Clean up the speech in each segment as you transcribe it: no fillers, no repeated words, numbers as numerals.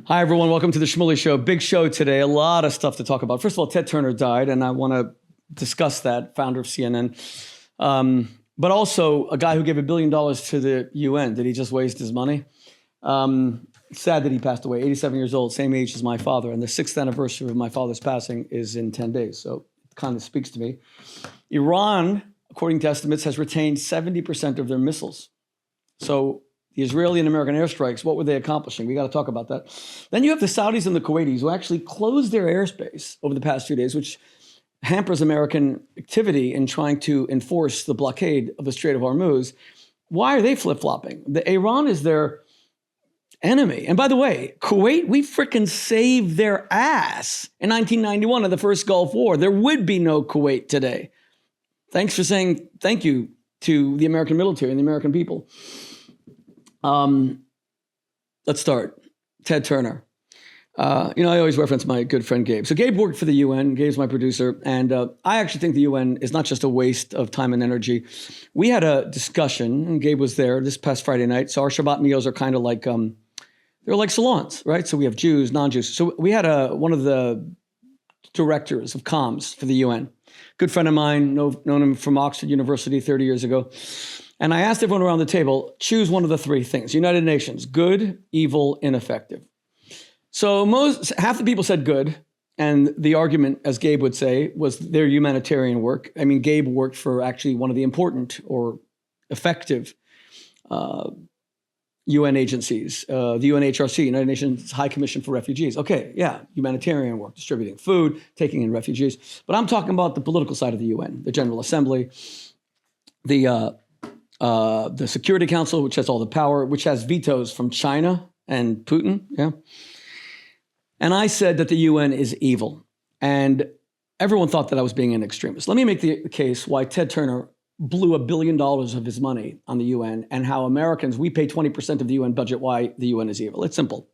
Hi, everyone. Welcome to the Shmuley Show. Big show today. A lot of stuff to talk about. First of all, Ted Turner died, and I want to discuss that, founder of CNN. But also a guy who gave $1 billion to the UN. Did he just waste his money? Sad that he passed away, 87 years old, same age as my father. And the 6th anniversary of my father's passing is in 10 days. So it kind of speaks to me. Iran, according to estimates, has retained 70% of their missiles. So the Israeli and American airstrikes, what were they accomplishing? We got to talk about that. Then you have the Saudis and the Kuwaitis who actually closed their airspace over the past few days, which hampers American activity in trying to enforce the blockade of the Strait of Hormuz. Why are they flip-flopping? Iran is their enemy. And by the way, Kuwait, we frickin' saved their ass in 1991 in the first Gulf War. There would be no Kuwait today. Thanks for saying thank you to the American military and the American people. Let's start. Ted Turner. I always reference my good friend Gabe. So Gabe worked for the UN. Gabe's my producer. And I actually think the UN is not just a waste of time and energy. We had a discussion, and Gabe was there this past Friday night. So our Shabbat meals are kind of like, they're like salons, right? So we have Jews, non-Jews. So we had one of the directors of comms for the UN. Good friend of mine, known him from Oxford University 30 years ago. And I asked everyone around the table, choose one of the three things. United Nations, good, evil, ineffective. So half the people said good. And the argument, as Gabe would say, was their humanitarian work. I mean, Gabe worked for actually one of the important or effective UN agencies, the UNHRC, United Nations High Commission for Refugees. Okay, yeah, humanitarian work, distributing food, taking in refugees. But I'm talking about the political side of the UN, the General Assembly, the Security Council, which has all the power, which has vetoes from China and Putin. Yeah. And I said that the UN is evil. And everyone thought that I was being an extremist. Let me make the case why Ted Turner blew $1 billion of his money on the UN and how Americans, we pay 20% of the UN budget, why the UN is evil. It's simple.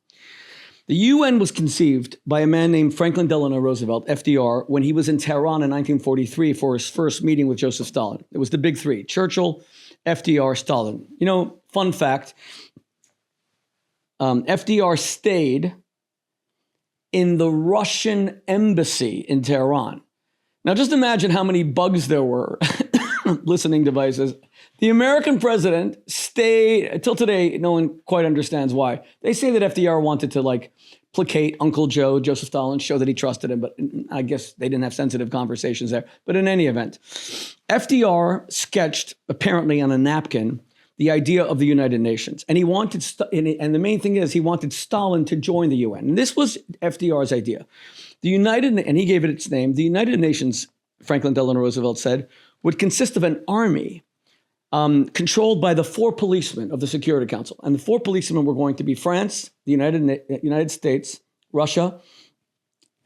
The UN was conceived by a man named Franklin Delano Roosevelt, FDR, when he was in Tehran in 1943 for his first meeting with Joseph Stalin. It was the big three, Churchill, FDR, Stalin. Fun fact, FDR stayed in the Russian embassy in Tehran. Now just imagine how many bugs there were, listening devices. The American president stayed, until today, no one quite understands why. They say that FDR wanted to placate Uncle Joe, Joseph Stalin, show that he trusted him, but I guess they didn't have sensitive conversations there. But in any event, FDR sketched, apparently on a napkin, the idea of the United Nations. And he wanted, and the main thing is, he wanted Stalin to join the UN. And this was FDR's idea. And he gave it its name, the United Nations, Franklin Delano Roosevelt said, would consist of an army controlled by the 4 policemen of the Security Council. And the 4 policemen were going to be France, the United States, Russia,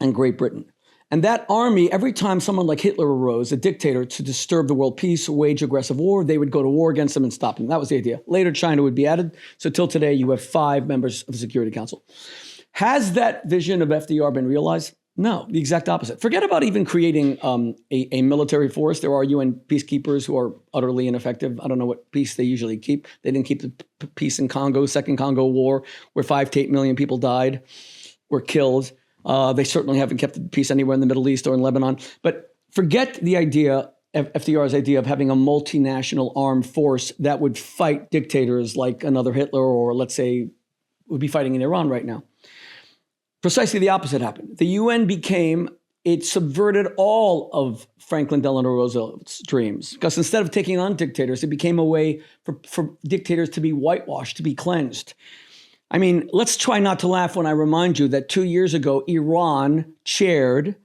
and Great Britain. And that army, every time someone like Hitler arose, a dictator, to disturb the world peace, wage aggressive war, they would go to war against them and stop them. That was the idea. Later, China would be added. So till today, you have 5 members of the Security Council. Has that vision of FDR been realized? No, the exact opposite. Forget about even creating a military force. There are UN peacekeepers who are utterly ineffective. I don't know what peace they usually keep. They didn't keep the peace in Congo, Second Congo War, where 5 to 8 million people died, were killed. They certainly haven't kept the peace anywhere in the Middle East or in Lebanon. But forget the idea, FDR's idea of having a multinational armed force that would fight dictators like another Hitler, or let's say would be fighting in Iran right now. Precisely the opposite happened. The UN it subverted all of Franklin Delano Roosevelt's dreams. Because instead of taking on dictators, it became a way for dictators to be whitewashed, to be cleansed. I mean, let's try not to laugh when I remind you that 2 years ago, Iran chaired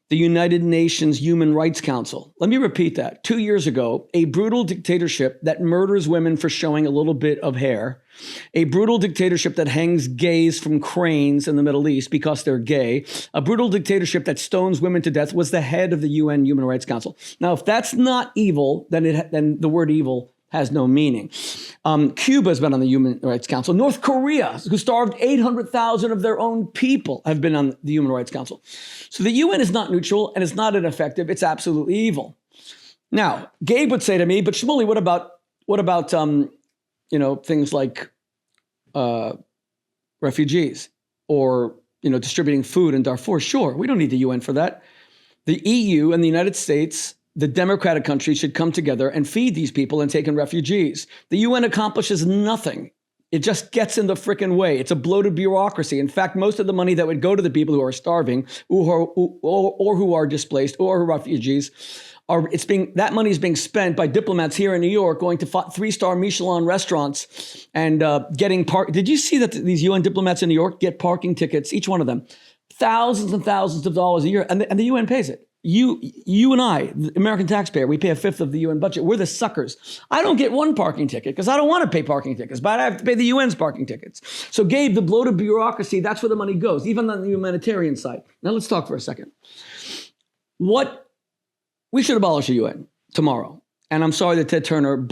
the United Nations Human Rights Council. Let me repeat that. 2 years ago, a brutal dictatorship that murders women for showing a little bit of hair, a brutal dictatorship that hangs gays from cranes in the Middle East because they're gay, a brutal dictatorship that stones women to death, was the head of the UN Human Rights Council. Now, if that's not evil, then the word evil has no meaning. Cuba has been on the Human Rights Council. North Korea, who starved 800,000 of their own people, have been on the Human Rights Council. So the UN is not neutral, and it's not ineffective. It's absolutely evil. Now, Gabe would say to me, but Shmuley, what about things like refugees? or distributing food in Darfur. Sure, we don't need the UN for that. The EU and the United States, the democratic countries, should come together and feed these people and take in refugees. The UN accomplishes nothing. It just gets in the frickin' way. It's a bloated bureaucracy. In fact, most of the money that would go to the people who are starving or who are displaced or who are refugees, that money is being spent by diplomats here in New York going to 3-star Michelin restaurants and getting Did you see that these UN diplomats in New York get parking tickets, each one of them, thousands and thousands of dollars a year, and the UN pays it? You and I, the American taxpayer, we pay a fifth of the UN budget. We're the suckers. I don't get one parking ticket because I don't want to pay parking tickets, but I have to pay the UN's parking tickets. So Gabe, the bloated bureaucracy, that's where the money goes, even on the humanitarian side. Now let's talk for a second. We should abolish the UN tomorrow. And I'm sorry that Ted Turner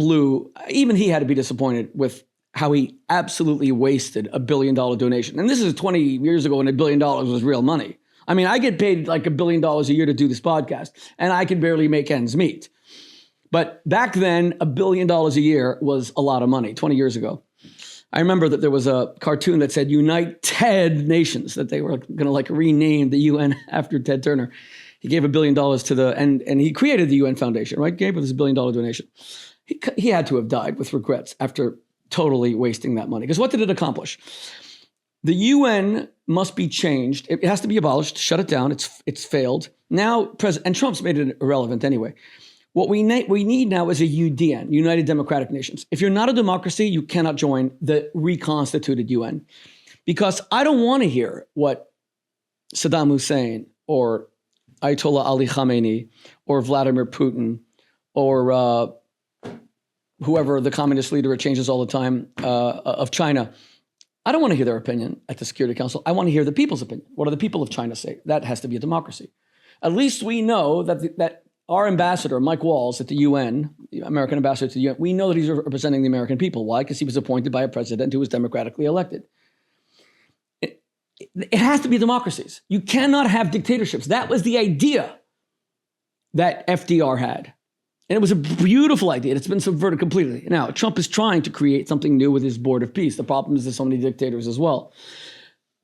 even he had to be disappointed with how he absolutely wasted $1 billion donation. And this is 20 years ago when $1 billion was real money. I mean, I get paid like $1 billion a year to do this podcast, and I can barely make ends meet. But back then, $1 billion a year was a lot of money, 20 years ago. I remember that there was a cartoon that said United Nations, that they were going to rename the UN after Ted Turner. He gave $1 billion to and he created the UN Foundation, right? Gave with his $1 billion donation. He had to have died with regrets after totally wasting that money. Because what did it accomplish? The UN must be changed. It has to be abolished. Shut it down. It's failed. Now, and Trump's made it irrelevant anyway. What we need now is a UDN, United Democratic Nations. If you're not a democracy, you cannot join the reconstituted UN. Because I don't want to hear what Saddam Hussein or Ayatollah Ali Khamenei or Vladimir Putin or whoever the communist leader, it changes all the time, of China. I don't want to hear their opinion at the Security Council. I want to hear the people's opinion. What do the people of China say? That has to be a democracy. At least we know that our ambassador, Mike Walls, at the UN, the American ambassador to the UN, we know that he's representing the American people. Why? Because he was appointed by a president who was democratically elected. It has to be democracies. You cannot have dictatorships. That was the idea that FDR had. And it was a beautiful idea. It's been subverted completely. Now, Trump is trying to create something new with his Board of Peace. The problem is there's so many dictators as well.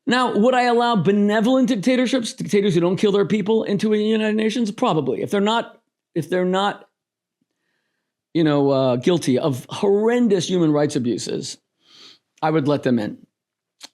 Now, would I allow benevolent dictatorships, dictators who don't kill their people, into the United Nations? Probably. If they're not guilty of horrendous human rights abuses, I would let them in.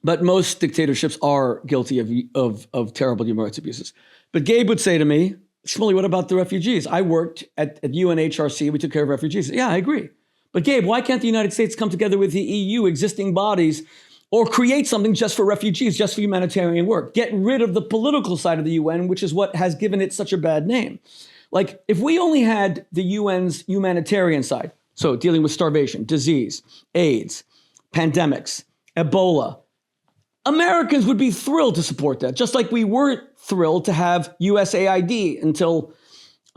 But most dictatorships are guilty of terrible human rights abuses. But Gabe would say to me, Shmuley, what about the refugees? I worked at UNHRC. We took care of refugees. Yeah, I agree. But Gabe, why can't the United States come together with the EU, existing bodies, or create something just for refugees, just for humanitarian work? Get rid of the political side of the UN, which is what has given it such a bad name. Like, if we only had the UN's humanitarian side, so dealing with starvation, disease, AIDS, pandemics, Ebola, Americans would be thrilled to support that, just like we were thrilled to have USAID until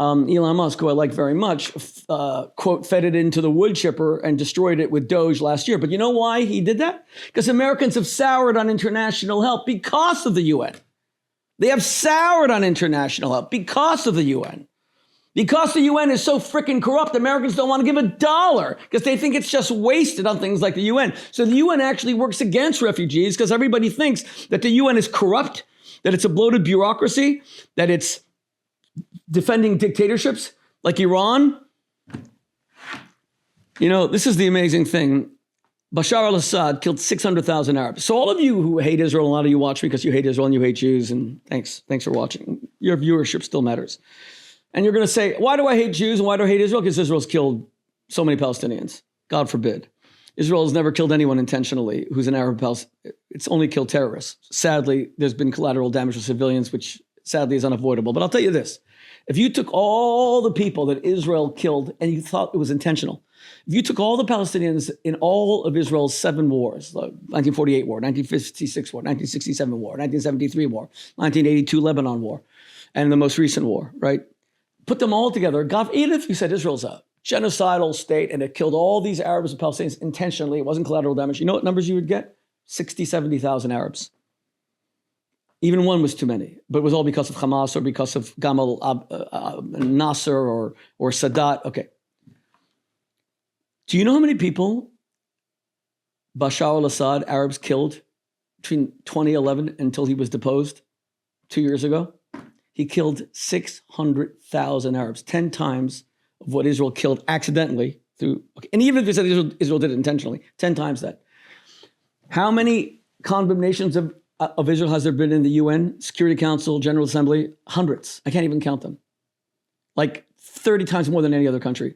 Elon Musk, who I like very much, quote, fed it into the wood chipper and destroyed it with Doge last year. But you know why he did that? Because Americans have soured on international help because of the UN. They have soured on international help because of the UN. Because the UN is so freaking corrupt, Americans don't want to give $1 because they think it's just wasted on things like the UN. So the UN actually works against refugees because everybody thinks that the UN is corrupt, that it's a bloated bureaucracy, that it's defending dictatorships like Iran. This is the amazing thing. Bashar al-Assad killed 600,000 Arabs. So all of you who hate Israel, a lot of you watch me because you hate Israel and you hate Jews, and thanks for watching. Your viewership still matters. And you're going to say, why do I hate Jews and why do I hate Israel? Because Israel's killed so many Palestinians. God forbid. Israel has never killed anyone intentionally who's an Arab Palestinian. It's only killed terrorists. Sadly, there's been collateral damage to civilians, which sadly is unavoidable. But I'll tell you this. If you took all the people that Israel killed and you thought it was intentional, if you took all the Palestinians in all of Israel's 7 wars, the 1948 war, 1956 war, 1967 war, 1973 war, 1982 Lebanon war, and the most recent war, right? Put them all together. God, even if you said Israel's a genocidal state and it killed all these Arabs and Palestinians intentionally, it wasn't collateral damage, you know what numbers you would get? 60, 70,000 Arabs. Even one was too many, but it was all because of Hamas or because of Gamal Nasser or Sadat. Okay. Do you know how many people Bashar al-Assad, Arabs, killed between 2011 until he was deposed 2 years ago, he killed 600,000 Arabs, 10 times of what Israel killed accidentally through, and even if they said Israel did it intentionally, 10 times that. How many condemnations of Israel has there been in the UN, Security Council, General Assembly? Hundreds. I can't even count them. Like 30 times more than any other country.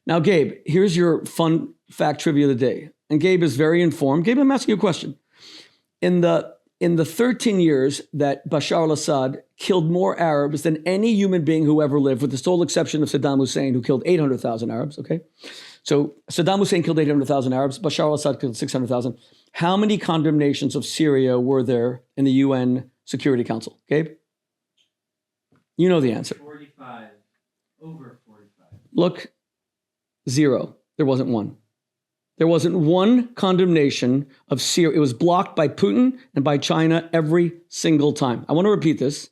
Now, Gabe, here's your fun fact trivia of the day. And Gabe is very informed. Gabe, I'm asking you a question. In the 13 years that Bashar al-Assad killed more Arabs than any human being who ever lived, with the sole exception of Saddam Hussein, who killed 800,000 Arabs, okay? So Saddam Hussein killed 800,000 Arabs, Bashar al-Assad killed 600,000. How many condemnations of Syria were there in the UN Security Council? Gabe? You know the answer. 45. Over 45. Look, 0. There wasn't one. There wasn't one condemnation of Syria. It was blocked by Putin and by China every single time. I want to repeat this.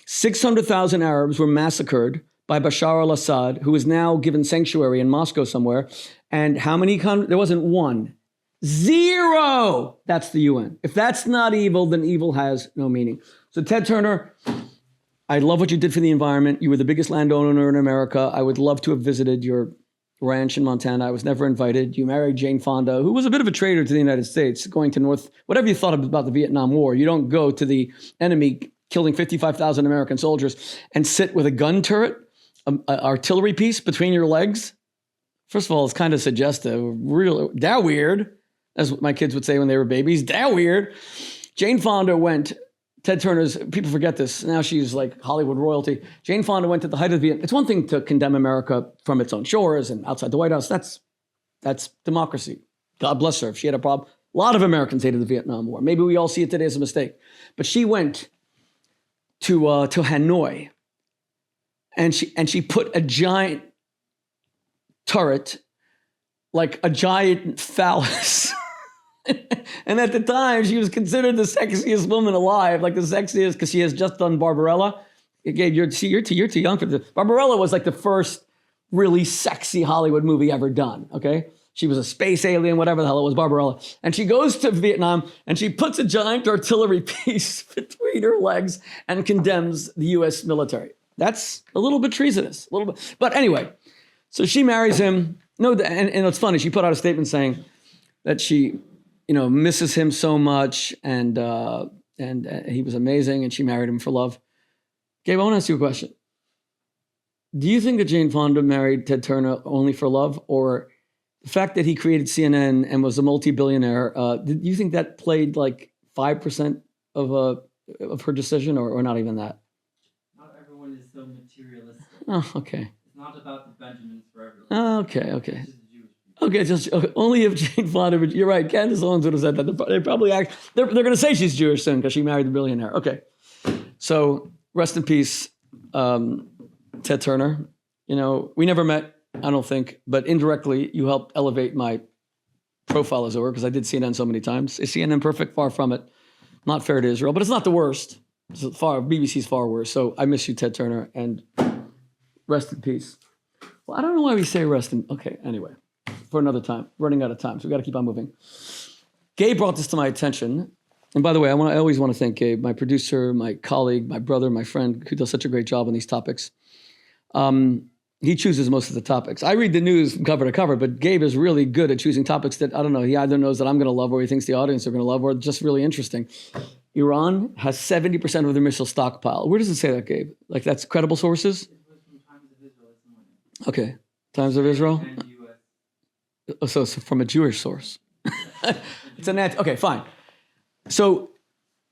600,000 Arabs were massacred by Bashar al-Assad, who is now given sanctuary in Moscow somewhere. And how many? There wasn't one. 0. That's the UN. If that's not evil, then evil has no meaning. So Ted Turner, I love what you did for the environment. You were the biggest landowner in America. I would love to have visited your ranch in Montana. I was never invited. You married Jane Fonda, who was a bit of a traitor to the United States, going to whatever you thought about the Vietnam War. You don't go to the enemy killing 55,000 American soldiers and sit with a gun turret, an artillery piece between your legs. First of all, it's kind of suggestive, really, that weird, as my kids would say when they were babies, that weird. Jane Fonda went, Ted Turner's, people forget this, now she's like Hollywood royalty. Jane Fonda went to the height of the Vietnam. It's one thing to condemn America from its own shores and outside the White House. That's democracy. God bless her if she had a problem. A lot of Americans hated the Vietnam War. Maybe we all see it today as a mistake. But she went to Hanoi and she put a giant turret, like a giant phallus. And at the time, she was considered the sexiest woman alive, like the sexiest, because she has just done Barbarella. You're too young for this. Barbarella was like the first really sexy Hollywood movie ever done, okay? She was a space alien, whatever the hell it was, Barbarella. And she goes to Vietnam, and she puts a giant artillery piece between her legs and condemns the U.S. military. That's a little bit treasonous, a little bit. But anyway, so she marries him. No, and it's funny, she put out a statement saying that she, misses him so much, and he was amazing, and she married him for love. Gabe, I want to ask you a question. Do you think that Jane Fonda married Ted Turner only for love, or the fact that he created CNN and was a multi-billionaire, do you think that played like 5% of her decision, or not even that? Not everyone is so materialistic. Oh, okay. It's not about the Benjamins for everyone. Oh, okay. Okay, only if Jane Fonda. You're right. Candace Owens would have said that. They probably They're going to say she's Jewish soon because she married the billionaire. Okay, so rest in peace, Ted Turner. We never met, I don't think, but indirectly you helped elevate my profile as it were, because I did CNN so many times. Is CNN perfect? Far from it. Not fair to Israel, but it's not the worst. BBC's far worse. So I miss you, Ted Turner, and rest in peace. Well, I don't know why we say rest in. Okay, anyway. For another time. Running out of time, so we got to keep on moving. Gabe brought this to my attention. And by the way, I always want to thank Gabe, my producer, my colleague, my brother, my friend, who does such a great job on these topics. He chooses most of the topics. I read the news from cover to cover, but Gabe is really good at choosing topics that, I don't know, he either knows that I'm going to love or he thinks the audience are going to love, or just really interesting. Iran has 70% of their missile stockpile. Where does it say that, Gabe? Like, that's credible sources? It was from Times of Israel this morning. Okay. Times of Israel? And US. So it's from a Jewish source. It's okay, fine. So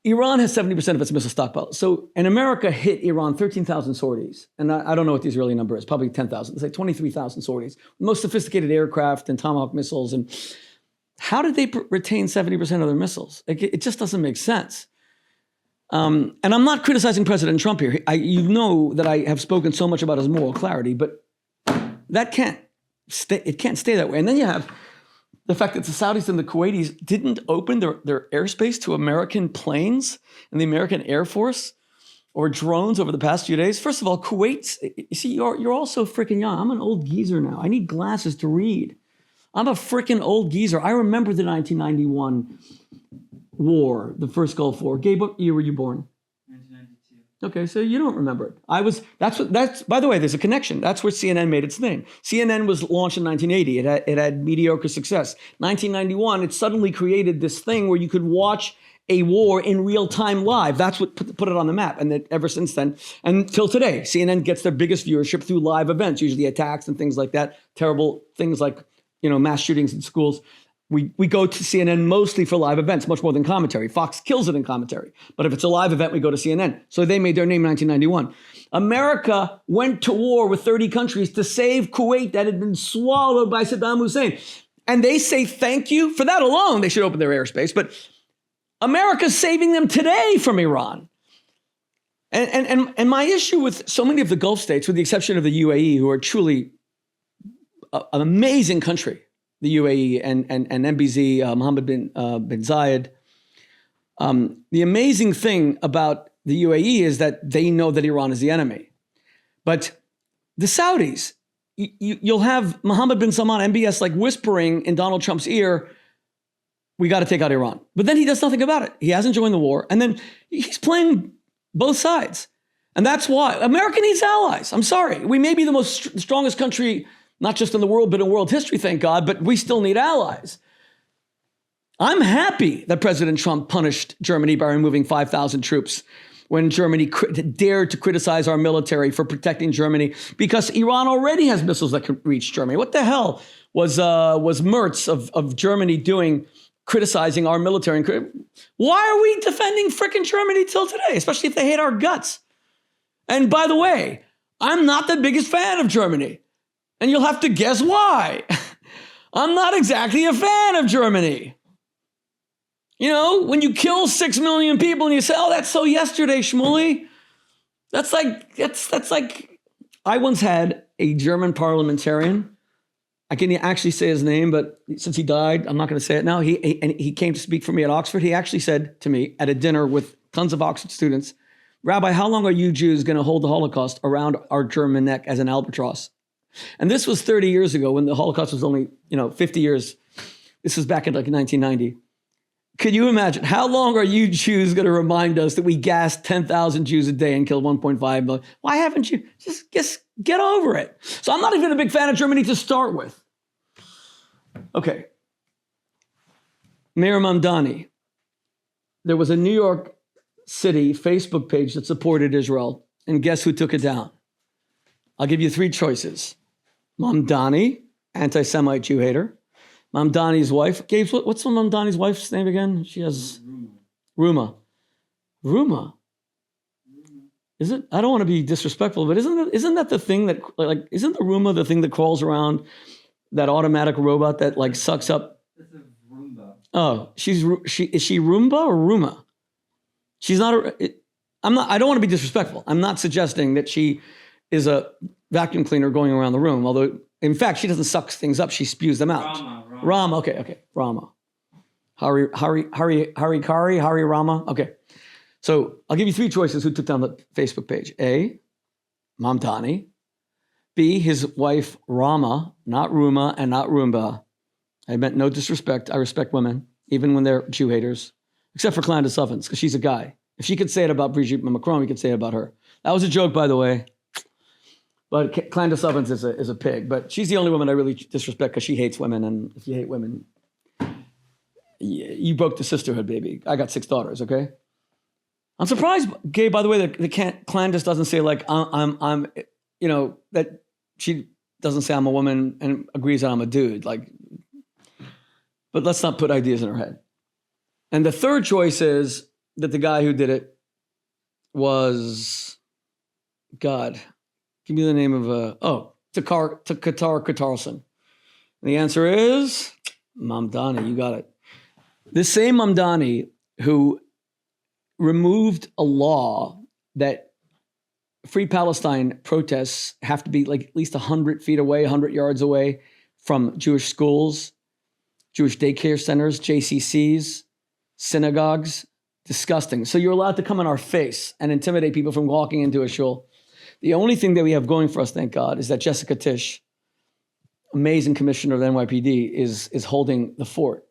Iran has 70% of its missile stockpile. So, and America hit Iran 13,000 sorties. And I don't know what the Israeli number is, probably 10,000. It's like 23,000 sorties. Most sophisticated aircraft and Tomahawk missiles. And how did they retain 70% of their missiles? It just doesn't make sense. And I'm not criticizing President Trump here. You know that I have spoken so much about his moral clarity, but that can't stay that way. And then you have the fact that the Saudis and the Kuwaitis didn't open their airspace to American planes and the American Air Force or drones over the past few days. First of all, Kuwait, you see, you're all so freaking young. I'm an old geezer now. I need glasses to read. I'm a freaking old geezer. I remember the 1991 War, the first Gulf War? Gabe, what year were you born? 1992. Okay, so you don't remember it. That's by the way, there's a connection. That's where CNN made its name. CNN was launched in 1980. It had mediocre success. 1991, it suddenly created this thing where you could watch a war in real time live. That's what put it on the map. And then ever since then, and till today, CNN gets their biggest viewership through live events, usually attacks and things like that, terrible things like, mass shootings in schools. We go to CNN mostly for live events, much more than commentary. Fox kills it in commentary. But if it's a live event, we go to CNN. So they made their name in 1991. America went to war with 30 countries to save Kuwait that had been swallowed by Saddam Hussein. And they say thank you. For that alone, they should open their airspace. But America's saving them today from Iran. And my issue with so many of the Gulf states, with the exception of the UAE, who are truly an amazing country, the UAE and MBZ, Mohammed bin Zayed. The amazing thing about the UAE is that they know that Iran is the enemy. But the Saudis, you'll have Mohammed bin Salman, MBS, like whispering in Donald Trump's ear, we got to take out Iran. But then he does nothing about it. He hasn't joined the war. And then he's playing both sides. And that's why America needs allies. I'm sorry. We may be the strongest country, not just in the world, but in world history, thank God, but we still need allies. I'm happy that President Trump punished Germany by removing 5,000 troops when Germany dared to criticize our military for protecting Germany, because Iran already has missiles that could reach Germany. What the hell was Merz of Germany doing, criticizing our military? Why are we defending frickin' Germany till today, especially if they hate our guts? And by the way, I'm not the biggest fan of Germany. And you'll have to guess why. I'm not exactly a fan of Germany. When you kill 6 million people and you say, oh, that's so yesterday, Shmuley. That's like, I once had a German parliamentarian. I can actually say his name, but since he died, I'm not going to say it now. He came to speak for me at Oxford. He actually said to me at a dinner with tons of Oxford students, Rabbi, how long are you Jews going to hold the Holocaust around our German neck as an albatross? And this was 30 years ago when the Holocaust was only, 50 years. This was back in like 1990. Could you imagine? How long are you Jews going to remind us that we gassed 10,000 Jews a day and killed 1.5 million? Why haven't you? Just get over it. So I'm not even a big fan of Germany to start with. Okay. Mayor Mamdani. There was a New York City Facebook page that supported Israel. And guess who took it down? I'll give you 3 choices. Mamdani, anti-Semite Jew hater. Mamdani's wife. Gabe, what's Mamdani's wife's name again? She has Ruma. Ruma. Is it? I don't want to be disrespectful, but isn't that the thing that isn't the Ruma the thing that crawls around, that automatic robot that sucks up? It's a Roomba. Oh, is she Roomba or Ruma? She's not. I don't want to be disrespectful. I'm not suggesting that she is a vacuum cleaner going around the room, although, in fact, she doesn't suck things up, she spews them out. Rama, okay, Rama. Hari Rama, okay. So I'll give you 3 choices who took down the Facebook page. A, Mamdani. B, his wife, Rama, not Ruma and not Roomba. I meant no disrespect. I respect women, even when they're Jew haters, except for Clandis Ovens, because she's a guy. If she could say it about Brigitte Macron, we could say it about her. That was a joke, by the way. But Clandis Ovens is a pig. But she's the only woman I really disrespect because she hates women. And if you hate women, you broke the sisterhood, baby. I got 6 daughters, okay? I'm surprised, Gabe, by the way, that Clandis doesn't say I'm that she doesn't say I'm a woman and agrees that I'm a dude. But let's not put ideas in her head. And the third choice is that the guy who did it was, God, give me the name of, Qatar Qatarson. And the answer is Mamdani. You got it. This same Mamdani who removed a law that Free Palestine protests have to be at least 100 feet away, 100 yards away from Jewish schools, Jewish daycare centers, JCCs, synagogues. Disgusting. So you're allowed to come in our face and intimidate people from walking into a shul. The only thing that we have going for us, thank God, is that Jessica Tisch, amazing commissioner of the NYPD, is holding the fort.